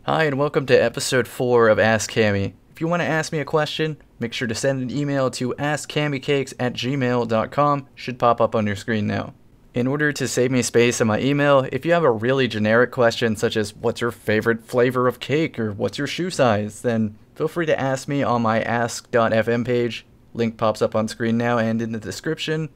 Hi, and welcome to episode 4 of Ask Cammy. If you want to ask me a question, make sure to send an email to askcammycakes@gmail.com. Should pop up on your screen now. In order to save me space in my email, if you have a really generic question such as what's your favorite flavor of cake or what's your shoe size, then feel free to ask me on my ask.fm page. Link pops up on screen now and in the description.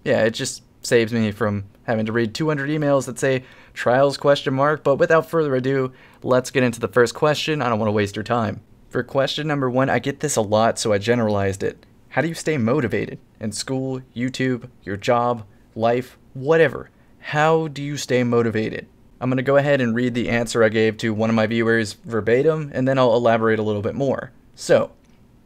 Yeah, it just saves me from having to read 200 emails that say trials ? But without further ado, let's get into the first question. I don't want to waste your time. For question number 1, I get this a lot, so I generalized it. How do you stay motivated? In school, YouTube, your job, life, whatever. How do you stay motivated? I'm going to go ahead and read the answer I gave to one of my viewers verbatim, and then I'll elaborate a little bit more. So,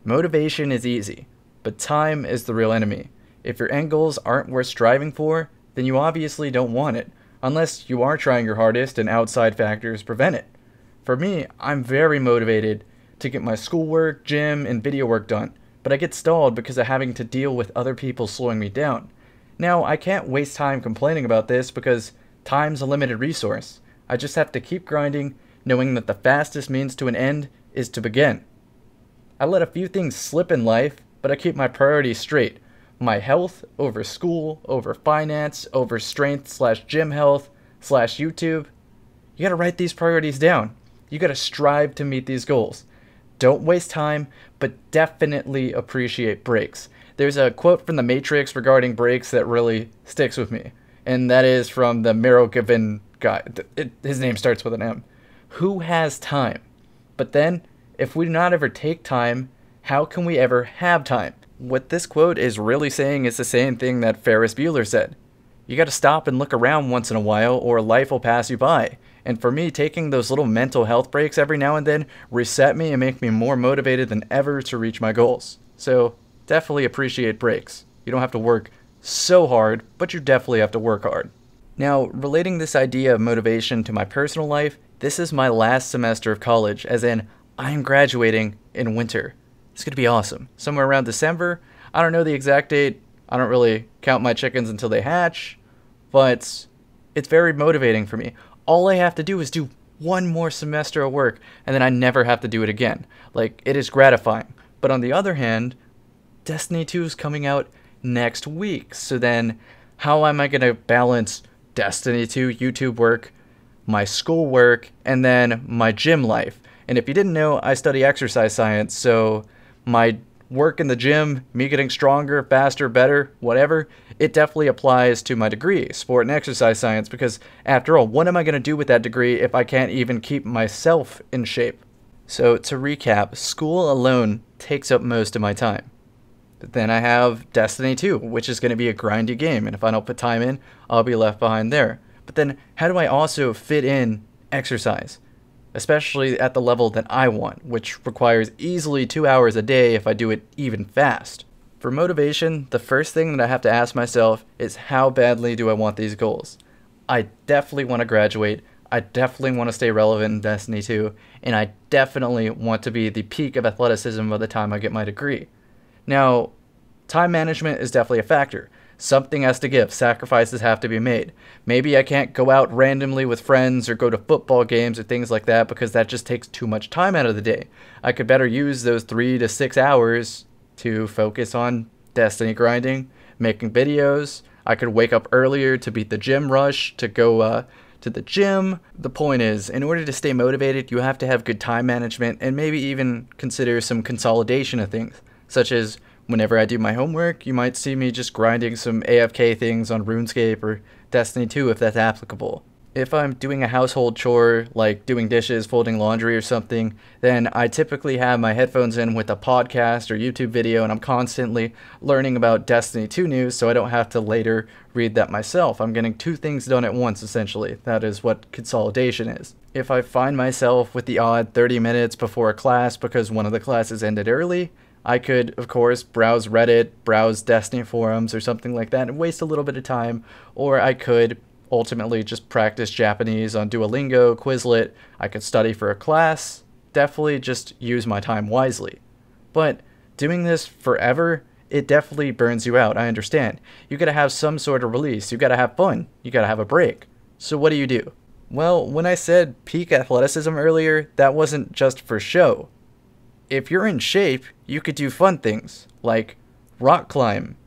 motivation is easy, but time is the real enemy. If your end goals aren't worth striving for, then you obviously don't want it, unless you are trying your hardest and outside factors prevent it. For me, I'm very motivated to get my schoolwork, gym, and video work done, but I get stalled because of having to deal with other people slowing me down. Now, I can't waste time complaining about this because time's a limited resource. I just have to keep grinding, knowing that the fastest means to an end is to begin. I let a few things slip in life, but I keep my priorities straight. My health over school, over finance, over strength/gym health /YouTube. You gotta write these priorities down. You gotta strive to meet these goals. Don't waste time, but definitely appreciate breaks. There's a quote from The Matrix regarding breaks that really sticks with me, and that is from the Given guy. His name starts with an M. Who has time? But then, if we do not ever take time, how can we ever have time? What this quote is really saying is the same thing that Ferris Bueller said. You gotta stop and look around once in a while, or life will pass you by. And for me, taking those little mental health breaks every now and then reset me and make me more motivated than ever to reach my goals. So, definitely appreciate breaks. You don't have to work so hard, but you definitely have to work hard. Now, relating this idea of motivation to my personal life, this is my last semester of college, as in, I'm graduating in winter. It's going to be awesome. Somewhere around December. I don't know the exact date. I don't really count my chickens until they hatch. But it's very motivating for me. All I have to do is do one more semester of work, and then I never have to do it again. Like, it is gratifying. But on the other hand, Destiny 2 is coming out next week. So then, how am I going to balance Destiny 2 YouTube work, my school work, and then my gym life? And if you didn't know, I study exercise science, so my work in the gym, me getting stronger, faster, better, whatever, it definitely applies to my degree, sport and exercise science, because after all, what am I going to do with that degree if I can't even keep myself in shape? So to recap, school alone takes up most of my time. But then I have Destiny 2, which is going to be a grindy game, and if I don't put time in, I'll be left behind there. But then how do I also fit in exercise? Especially at the level that I want, which requires easily 2 hours a day if I do it even fast. For motivation, the first thing that I have to ask myself is how badly do I want these goals? I definitely want to graduate, I definitely want to stay relevant in Destiny 2, and I definitely want to be the peak of athleticism by the time I get my degree. Now, time management is definitely a factor. Something has to give. Sacrifices have to be made. Maybe I can't go out randomly with friends or go to football games or things like that because that just takes too much time out of the day. I could better use those 3 to 6 hours to focus on Destiny grinding, making videos. I could wake up earlier to beat the gym rush, to go to the gym. The point is, in order to stay motivated, you have to have good time management and maybe even consider some consolidation of things, such as whenever I do my homework, you might see me just grinding some AFK things on RuneScape or Destiny 2 if that's applicable. If I'm doing a household chore, like doing dishes, folding laundry or something, then I typically have my headphones in with a podcast or YouTube video, and I'm constantly learning about Destiny 2 news so I don't have to later read that myself. I'm getting 2 things done at once, essentially. That is what consolidation is. If I find myself with the odd 30 minutes before a class because one of the classes ended early, I could, of course, browse Reddit, browse Destiny forums or something like that and waste a little bit of time, or I could ultimately just practice Japanese on Duolingo, Quizlet. I could study for a class. Definitely just use my time wisely. But doing this forever, it definitely burns you out, I understand. You gotta have some sort of release. You gotta have fun. You gotta have a break. So what do? Well, when I said peak athleticism earlier, that wasn't just for show. If you're in shape, you could do fun things, like rock climb,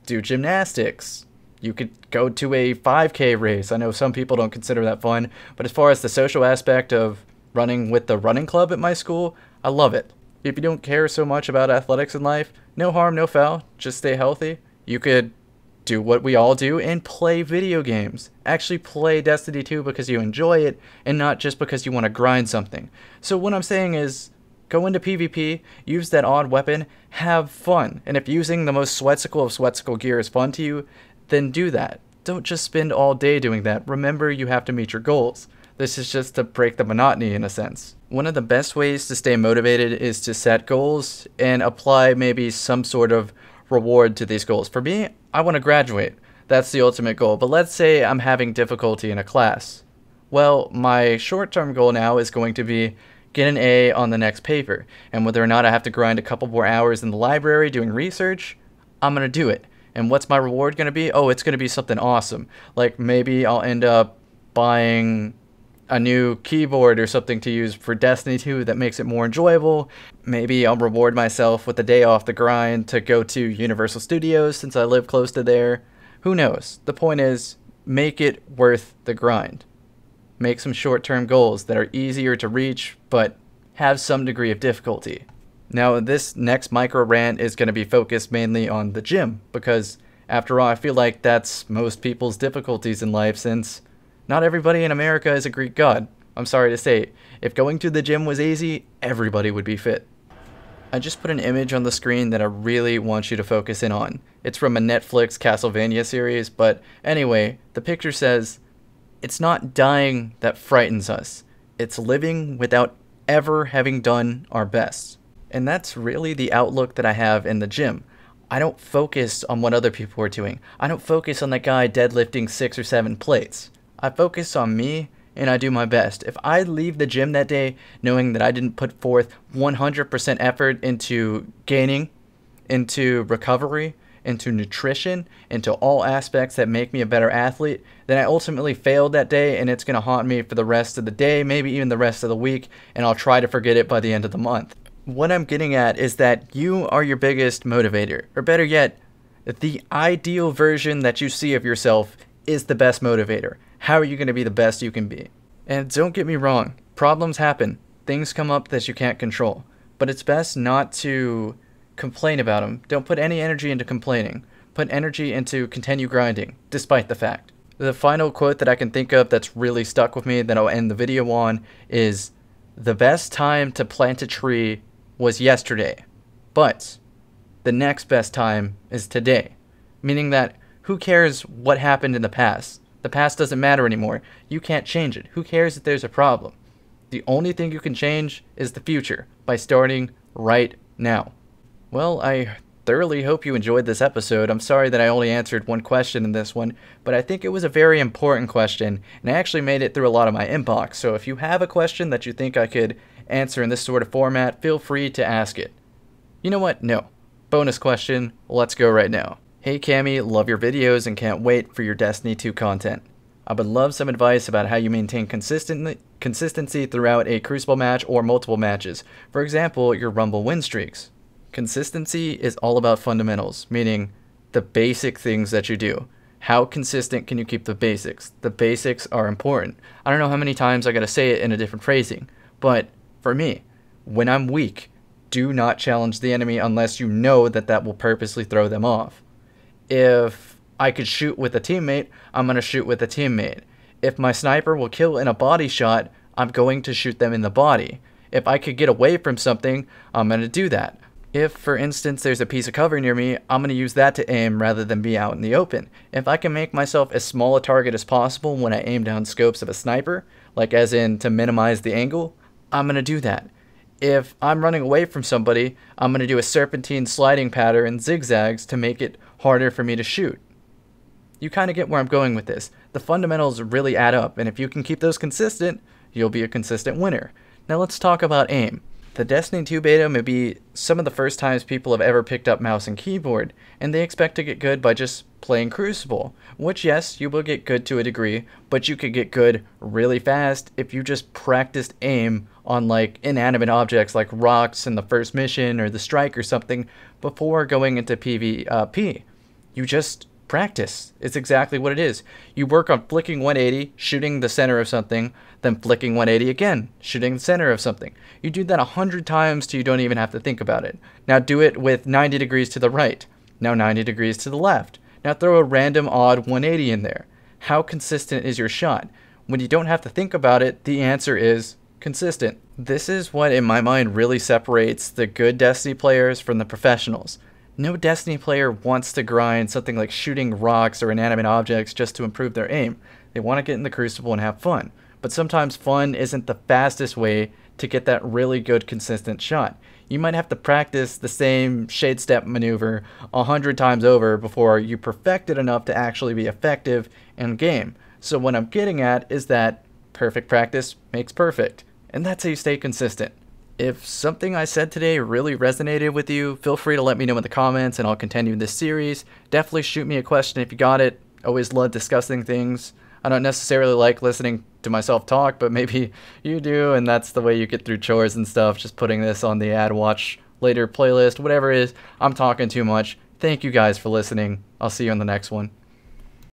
do gymnastics. You could go to a 5K race. I know some people don't consider that fun, but as far as the social aspect of running with the running club at my school, I love it. If you don't care so much about athletics in life, no harm, no foul, just stay healthy. You could do what we all do and play video games. Actually play Destiny 2 because you enjoy it and not just because you want to grind something. So what I'm saying is, go into PvP, use that odd weapon, have fun. And if using the most sweatcicle of sweatcicle gear is fun to you, then do that. Don't just spend all day doing that. Remember, you have to meet your goals. This is just to break the monotony in a sense. One of the best ways to stay motivated is to set goals and apply maybe some sort of reward to these goals. For me, I want to graduate. That's the ultimate goal. But let's say I'm having difficulty in a class. Well, my short-term goal now is going to be get an A on the next paper. And whether or not I have to grind a couple more hours in the library doing research, I'm going to do it. And what's my reward going to be? Oh, it's going to be something awesome. Like maybe I'll end up buying a new keyboard or something to use for Destiny 2 that makes it more enjoyable. Maybe I'll reward myself with a day off the grind to go to Universal Studios since I live close to there. Who knows? The point is, make it worth the grind. Make some short-term goals that are easier to reach, but have some degree of difficulty. Now, this next micro rant is going to be focused mainly on the gym, because after all, I feel like that's most people's difficulties in life since not everybody in America is a Greek god. I'm sorry to say, if going to the gym was easy, everybody would be fit. I just put an image on the screen that I really want you to focus in on. It's from a Netflix Castlevania series, but anyway, the picture says, "It's not dying that frightens us. It's living without ever having done our best." And that's really the outlook that I have in the gym. I don't focus on what other people are doing. I don't focus on that guy deadlifting 6 or 7 plates. I focus on me, and I do my best. If I leave the gym that day knowing that I didn't put forth 100% effort into gaining, into recovery, into nutrition, into all aspects that make me a better athlete, then I ultimately failed that day, and it's going to haunt me for the rest of the day, maybe even the rest of the week, and I'll try to forget it by the end of the month. What I'm getting at is that you are your biggest motivator, or better yet, the ideal version that you see of yourself is the best motivator. How are you going to be the best you can be? And don't get me wrong, problems happen. Things come up that you can't control. But it's best not to complain about them. Don't put any energy into complaining. Put energy into continue grinding, despite the fact. The final quote that I can think of that's really stuck with me that I'll end the video on is, "The best time to plant a tree was yesterday, but the next best time is today." Meaning that who cares what happened in the past? The past doesn't matter anymore. You can't change it. Who cares if there's a problem? The only thing you can change is the future by starting right now. Well, I thoroughly hope you enjoyed this episode. I'm sorry that I only answered one question in this one, but I think it was a very important question, and I actually made it through a lot of my inbox. So if you have a question that you think I could answer in this sort of format, feel free to ask it. You know what? No. Bonus question. Let's go right now. "Hey Cammy, love your videos and can't wait for your Destiny 2 content. I would love some advice about how you maintain consistency throughout a Crucible match or multiple matches. For example, your Rumble win streaks." Consistency is all about fundamentals, meaning the basic things that you do. How consistent can you keep the basics? The basics are important. I don't know how many times I gotta say it in a different phrasing, but for me, when I'm weak, do not challenge the enemy unless you know that that will purposely throw them off. If I could shoot with a teammate, I'm going to shoot with a teammate. If my sniper will kill in a body shot, I'm going to shoot them in the body. If I could get away from something, I'm going to do that. If, for instance, there's a piece of cover near me, I'm going to use that to aim rather than be out in the open. If I can make myself as small a target as possible when I aim down scopes of a sniper, like as in to minimize the angle, I'm going to do that. If I'm running away from somebody, I'm going to do a serpentine sliding pattern, zigzags, to make it harder for me to shoot. You kind of get where I'm going with this. The fundamentals really add up, and if you can keep those consistent, you'll be a consistent winner. Now let's talk about aim. The Destiny 2 beta may be some of the first times people have ever picked up mouse and keyboard, and they expect to get good by just playing Crucible, which yes, you will get good to a degree, but you could get good really fast if you just practiced aim on like inanimate objects like rocks in the first mission or the strike or something before going into PvP. You just practice. It's exactly what it is. You work on flicking 180, shooting the center of something, then flicking 180 again, shooting the center of something. You do that 100 times till you don't even have to think about it. Now do it with 90 degrees to the right. Now 90 degrees to the left. Now throw a random odd 180 in there. How consistent is your shot? When you don't have to think about it, the answer is consistent. This is what in my mind really separates the good Destiny players from the professionals. No Destiny player wants to grind something like shooting rocks or inanimate objects just to improve their aim. They want to get in the Crucible and have fun. But sometimes fun isn't the fastest way to get that really good consistent shot. You might have to practice the same shade step maneuver 100 times over before you perfect it enough to actually be effective in game. So what I'm getting at is that perfect practice makes perfect. And that's how you stay consistent. If something I said today really resonated with you, feel free to let me know in the comments and I'll continue this series. Definitely shoot me a question if you got it. Always love discussing things. I don't necessarily like listening to myself talk, but maybe you do, and that's the way you get through chores and stuff, just putting this on the add watch later playlist, whatever it is. I'm talking too much. Thank you guys for listening. I'll see you on the next one.